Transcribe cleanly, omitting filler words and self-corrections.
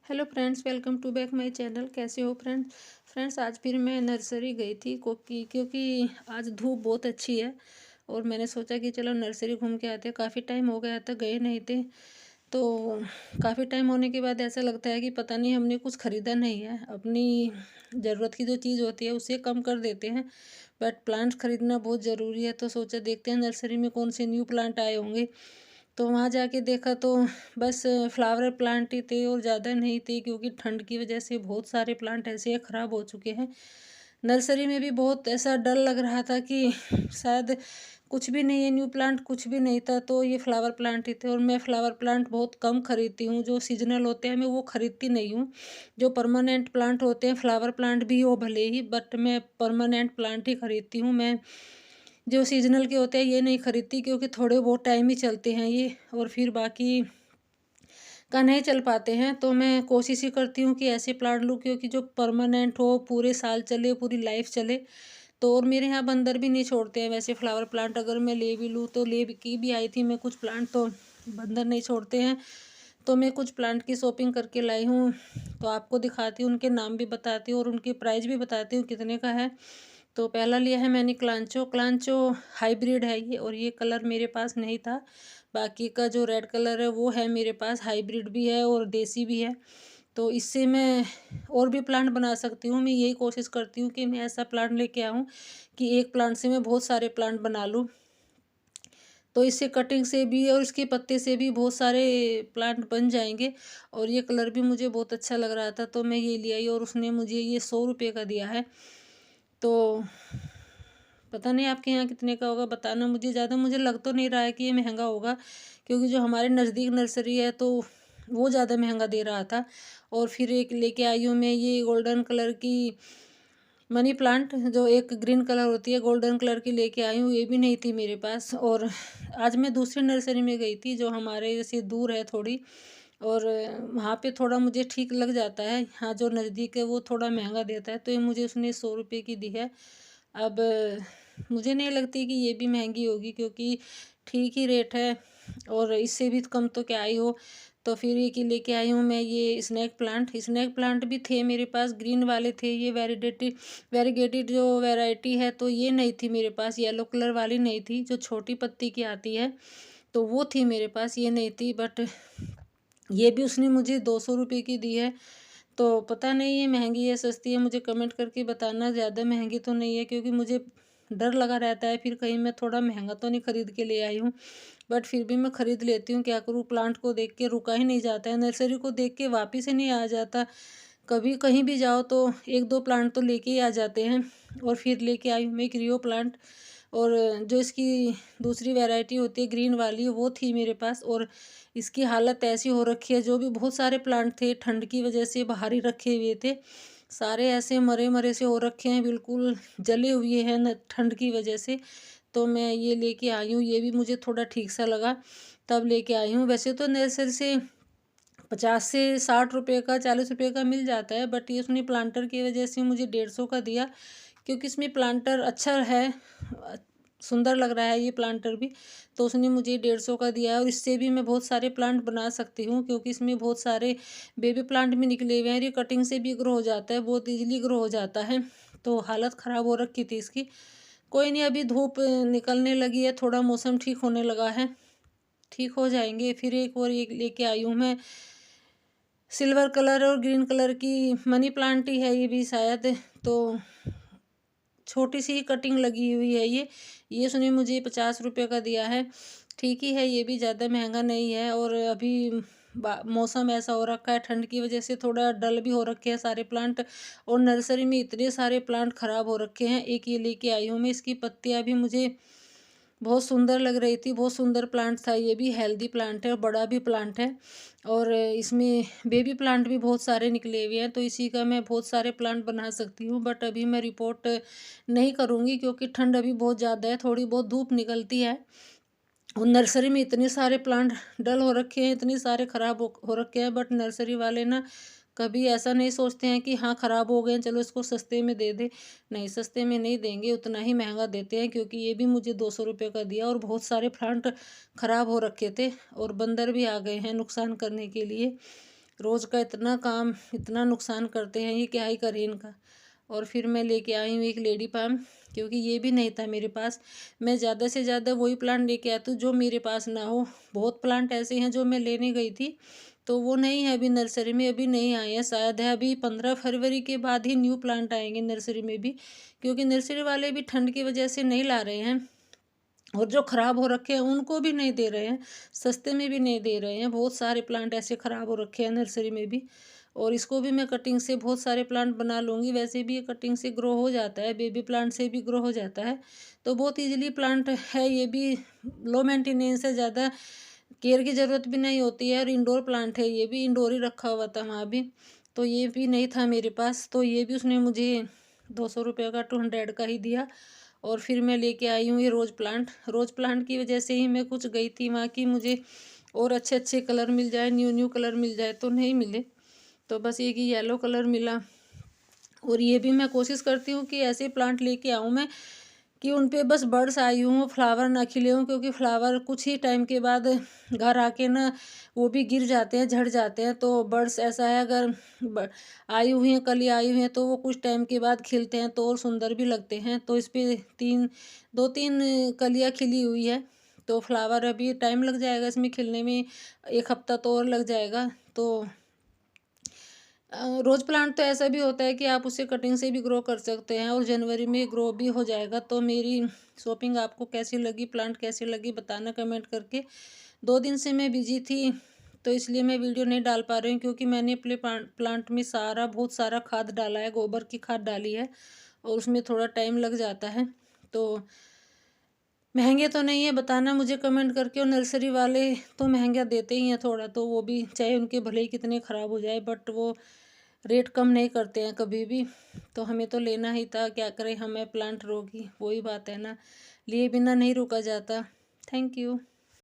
Hello friends, welcome to back my channel. कैसे हो friends आज फिर मैं नर्सरी गई थी क्योंकि आज धूप बहुत अच्छी है और मैंने सोचा कि चलो नर्सरी घूम के आते हैं। काफ़ी टाइम हो गया था, गए नहीं थे। तो काफ़ी टाइम होने के बाद ऐसा लगता है कि पता नहीं हमने कुछ ख़रीदा नहीं है। अपनी ज़रूरत की जो चीज़ होती है उसे कम कर देते हैं, बट प्लांट्स ख़रीदना बहुत ज़रूरी है। तो सोचा देखते हैं नर्सरी में कौन से न्यू प्लांट आए होंगे। तो वहाँ जाके देखा तो बस फ्लावर प्लांट ही थे और ज़्यादा नहीं थे, क्योंकि ठंड की वजह से बहुत सारे प्लांट ऐसे ख़राब हो चुके हैं। नर्सरी में भी बहुत ऐसा डर लग रहा था कि शायद कुछ भी नहीं है, न्यू प्लांट कुछ भी नहीं था। तो ये फ्लावर प्लांट ही थे और मैं फ्लावर प्लांट बहुत कम खरीदती हूँ। जो सीजनल होते हैं मैं वो खरीदती नहीं हूँ। जो परमानेंट प्लांट होते हैं, फ्लावर प्लांट भी हो भले ही, बट मैं परमानेंट प्लांट ही खरीदती हूँ। मैं जो सीजनल के होते हैं ये नहीं खरीदती, क्योंकि थोड़े बहुत टाइम ही चलते हैं ये, और फिर बाकी का नहीं चल पाते हैं। तो मैं कोशिश ही करती हूँ कि ऐसे प्लांट लूँ क्योंकि जो परमानेंट हो, पूरे साल चले, पूरी लाइफ चले। तो और मेरे यहाँ बंदर भी नहीं छोड़ते हैं वैसे फ्लावर प्लांट। अगर मैं ले भी लूँ तो ले की भी आई थी मैं कुछ प्लांट, तो बंदर नहीं छोड़ते हैं। तो मैं कुछ प्लांट की शॉपिंग करके लाई हूँ, तो आपको दिखाती हूँ, उनके नाम भी बताती हूँ और उनकी प्राइस भी बताती हूँ कितने का है। तो पहला लिया है मैंने क्लांचो। क्लांचो हाइब्रिड है ये, और ये कलर मेरे पास नहीं था। बाकी का जो रेड कलर है वो है मेरे पास, हाइब्रिड भी है और देसी भी है। तो इससे मैं और भी प्लांट बना सकती हूँ। मैं यही कोशिश करती हूँ कि मैं ऐसा प्लांट लेके आऊँ कि एक प्लांट से मैं बहुत सारे प्लांट बना लूँ। तो इससे कटिंग से भी और इसके पत्ते से भी बहुत सारे प्लांट बन जाएंगे। और ये कलर भी मुझे बहुत अच्छा लग रहा था, तो मैं ये ले आई और उसने मुझे ये 100 रुपये का दिया है। तो पता नहीं आपके यहाँ कितने का होगा, बताना मुझे। ज़्यादा मुझे लग तो नहीं रहा है कि ये महंगा होगा, क्योंकि जो हमारे नज़दीक नर्सरी है तो वो ज़्यादा महंगा दे रहा था। और फिर एक लेके आई हूँ मैं ये गोल्डन कलर की मनी प्लांट, जो एक ग्रीन कलर होती है, गोल्डन कलर की लेके आई हूँ। ये भी नहीं थी मेरे पास। और आज मैं दूसरी नर्सरी में गई थी जो हमारे से दूर है थोड़ी, और वहाँ पे थोड़ा मुझे ठीक लग जाता है। यहाँ जो नज़दीक है वो थोड़ा महंगा देता है, तो ये मुझे उसने 100 रुपये की दी है। अब मुझे नहीं लगती कि ये भी महंगी होगी, क्योंकि ठीक ही रेट है, और इससे भी कम तो क्या ही हो। तो फिर ये की लेके आई हूँ मैं ये स्नैक प्लांट भी थे मेरे पास, ग्रीन वाले थे। ये वेरीगेटेड जो वैरायटी है, तो ये नहीं थी मेरे पास, येलो कलर वाली नहीं थी, जो छोटी पत्ती की आती है तो वो थी मेरे पास, ये नहीं थी। बट ये भी उसने मुझे 200 रुपये की दी है। तो पता नहीं ये महंगी है सस्ती है, मुझे कमेंट करके बताना। ज़्यादा महंगी तो नहीं है, क्योंकि मुझे डर लगा रहता है फिर कहीं मैं थोड़ा महंगा तो नहीं खरीद के ले आई हूँ। बट फिर भी मैं खरीद लेती हूँ, क्या करूँ, प्लांट को देख के रुका ही नहीं जाता है, नर्सरी को देख के वापिस ही नहीं आ जाता। कभी कहीं भी जाओ तो एक दो प्लांट तो लेके ही आ जाते हैं। और फिर लेके आई हूँ मैं एक रियो प्लांट, और जो इसकी दूसरी वैरायटी होती है ग्रीन वाली, वो थी मेरे पास। और इसकी हालत ऐसी हो रखी है, जो भी बहुत सारे प्लांट थे ठंड की वजह से बाहर ही रखे हुए थे, सारे ऐसे मरे मरे से हो रखे हैं, बिल्कुल जले हुए हैं न ठंड की वजह से। तो मैं ये लेके आई हूँ, ये भी मुझे थोड़ा ठीक सा लगा तब लेके आई हूँ। वैसे तो नर्सरी से 50 से 60 रुपये का, 40 रुपये का मिल जाता है, बट ये उसने प्लांटर की वजह से मुझे 150 का दिया, क्योंकि इसमें प्लांटर अच्छा है, अ, सुंदर लग रहा है ये प्लांटर भी। तो उसने मुझे 150 का दिया है, और इससे भी मैं बहुत सारे प्लांट बना सकती हूँ, क्योंकि इसमें बहुत सारे बेबी प्लांट भी निकले हुए हैं। ये कटिंग से भी ग्रो हो जाता है, बहुत ईजिली ग्रो हो जाता है। तो हालत ख़राब हो रखी थी इसकी। कोई नहीं, अभी धूप निकलने लगी है, थोड़ा मौसम ठीक होने लगा है, ठीक हो जाएंगे। फिर एक और एक लेके आई हूँ मैं, सिल्वर कलर और ग्रीन कलर की मनी प्लांट ही है ये भी शायद। तो छोटी सी कटिंग लगी हुई है ये उसने मुझे 50 रुपये का दिया है। ठीक ही है, ये भी ज़्यादा महंगा नहीं है। और अभी मौसम ऐसा हो रखा है, ठंड की वजह से थोड़ा डल भी हो रखे हैं सारे प्लांट, और नर्सरी में इतने सारे प्लांट ख़राब हो रखे हैं। एक ये लेके आई हूँ मैं, इसकी पत्तियाँ भी मुझे बहुत सुंदर लग रही थी, बहुत सुंदर प्लांट था। ये भी हेल्दी प्लांट है और बड़ा भी प्लांट है, और इसमें बेबी प्लांट भी बहुत सारे निकले हुए हैं। तो इसी का मैं बहुत सारे प्लांट बना सकती हूँ, बट अभी मैं रिपोर्ट नहीं करूँगी, क्योंकि ठंड अभी बहुत ज़्यादा है, थोड़ी बहुत धूप निकलती है। और नर्सरी में इतने सारे प्लांट डल हो रखे हैं, इतने सारे ख़राब हो रखे हैं, बट नर्सरी वाले ना कभी ऐसा नहीं सोचते हैं कि हाँ ख़राब हो गए हैं, चलो इसको सस्ते में दे दे। नहीं, सस्ते में नहीं देंगे, उतना ही महंगा देते हैं। क्योंकि ये भी मुझे 200 रुपये का दिया, और बहुत सारे प्लांट ख़राब हो रखे थे, और बंदर भी आ गए हैं नुकसान करने के लिए। रोज़ का इतना काम, इतना नुकसान करते हैं, ये क्या ही करें इनका। और फिर मैं लेके आई हूँ एक लेडी पाम, क्योंकि ये भी नहीं था मेरे पास। मैं ज़्यादा से ज़्यादा वही प्लांट लेके आती हूँ जो मेरे पास ना हो। बहुत प्लांट ऐसे हैं जो मैं लेने गई थी तो वो नहीं है अभी नर्सरी में, अभी नहीं आए हैं, शायद है अभी 15 फरवरी के बाद ही न्यू प्लांट आएंगे नर्सरी में भी, क्योंकि नर्सरी वाले भी ठंड की वजह से नहीं ला रहे हैं। और जो ख़राब हो रखे हैं उनको भी नहीं दे रहे हैं, सस्ते में भी नहीं दे रहे हैं। बहुत सारे प्लांट ऐसे ख़राब हो रखे हैं नर्सरी में भी। और इसको भी मैं कटिंग से बहुत सारे प्लांट बना लूँगी। वैसे भी ये कटिंग से ग्रो हो जाता है, बेबी प्लांट से भी ग्रो हो जाता है, तो बहुत ईजिली प्लांट है। ये भी लो मेंटेनेंस है, ज़्यादा केयर की ज़रूरत भी नहीं होती है। और इंडोर प्लांट है, ये भी इंडोर ही रखा हुआ था वहाँ भी, तो ये भी नहीं था मेरे पास, तो ये भी उसने मुझे 200 रुपये का, 200 का ही दिया। और फिर मैं लेके आई हूँ ये रोज़ प्लांट की वजह से ही मैं कुछ गई थी वहाँ की, मुझे और अच्छे अच्छे कलर मिल जाए, न्यू न्यू कलर मिल जाए, तो नहीं मिले। तो बस एक ही येलो कलर मिला। और ये भी मैं कोशिश करती हूँ कि ऐसे प्लांट लेके आऊँ मैं कि उन पे बस बर्ड्स आई हों, फ्लावर ना खिले हों, क्योंकि फ्लावर कुछ ही टाइम के बाद घर आके ना वो भी गिर जाते हैं, झड़ जाते हैं। तो बर्ड्स ऐसा है, अगर आई हुई हैं, कली आई हुई हैं, तो वो कुछ टाइम के बाद खिलते हैं तो और सुंदर भी लगते हैं। तो इस पे 2-3 कलियाँ खिली हुई है, तो फ्लावर अभी टाइम लग जाएगा इसमें खिलने में, 1 हफ्ता तो और लग जाएगा। तो रोज़ प्लांट तो ऐसा भी होता है कि आप उसे कटिंग से भी ग्रो कर सकते हैं और जनवरी में ग्रो भी हो जाएगा। तो मेरी शॉपिंग आपको कैसी लगी, प्लांट कैसी लगी, बताना कमेंट करके। 2 दिन से मैं बिजी थी, तो इसलिए मैं वीडियो नहीं डाल पा रही हूँ, क्योंकि मैंने अपने प्लांट में बहुत सारा खाद डाला है, गोबर की खाद डाली है, और उसमें थोड़ा टाइम लग जाता है। तो महंगे तो नहीं है, बताना मुझे कमेंट करके। और नर्सरी वाले तो महंगा देते ही हैं थोड़ा, तो वो भी चाहे उनके भले ही कितने ख़राब हो जाए, बट वो रेट कम नहीं करते हैं कभी भी। तो हमें तो लेना ही था, क्या करें, हमें प्लांट रोगी, वही बात है ना, लिए बिना नहीं रुका जाता। Thank you.